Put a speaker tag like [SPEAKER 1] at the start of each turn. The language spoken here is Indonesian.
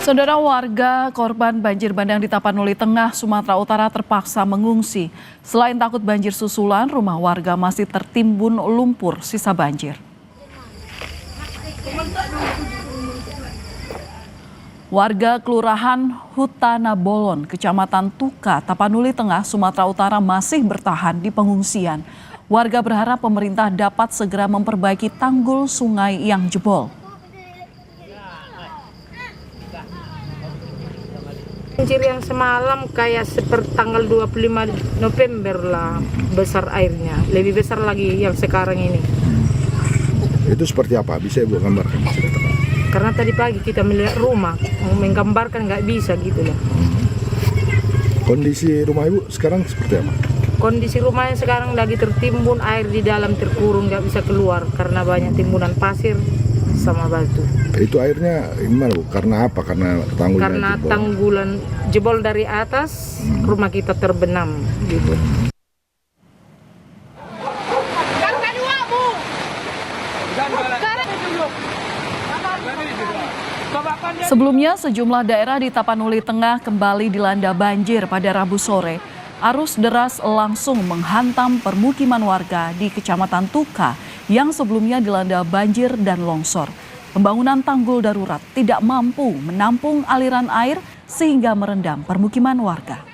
[SPEAKER 1] Saudara, warga korban banjir bandang di Tapanuli Tengah, Sumatera Utara terpaksa mengungsi. Selain takut banjir susulan, rumah warga masih tertimbun lumpur sisa banjir. Warga Kelurahan Hutana Bolon, Kecamatan Tuka, Tapanuli Tengah, Sumatera Utara masih bertahan di pengungsian. Warga berharap pemerintah dapat segera memperbaiki tanggul sungai yang jebol.
[SPEAKER 2] Banjir yang semalam kayak seperti tanggal 25 November lah besar airnya. Lebih besar lagi yang sekarang ini.
[SPEAKER 3] Itu seperti apa? Bisa Ibu gambarkan?
[SPEAKER 2] Karena tadi pagi kita melihat rumah, menggambarkan nggak bisa gitu loh.
[SPEAKER 3] Kondisi rumah Ibu sekarang seperti apa?
[SPEAKER 2] Kondisi rumahnya sekarang lagi tertimbun air di dalam, terkurung, nggak bisa keluar karena banyak timbunan pasir sama batu.
[SPEAKER 3] Itu airnya gimana Bu? Karena apa? Karena tanggulnya
[SPEAKER 2] Karena
[SPEAKER 3] jebol?
[SPEAKER 2] tanggulan jebol dari atas, rumah kita terbenam gitu.
[SPEAKER 1] Sebelumnya, sejumlah daerah di Tapanuli Tengah kembali dilanda banjir pada Rabu sore. Arus deras langsung menghantam permukiman warga di Kecamatan Tuka yang sebelumnya dilanda banjir dan longsor. Pembangunan tanggul darurat tidak mampu menampung aliran air sehingga merendam permukiman warga.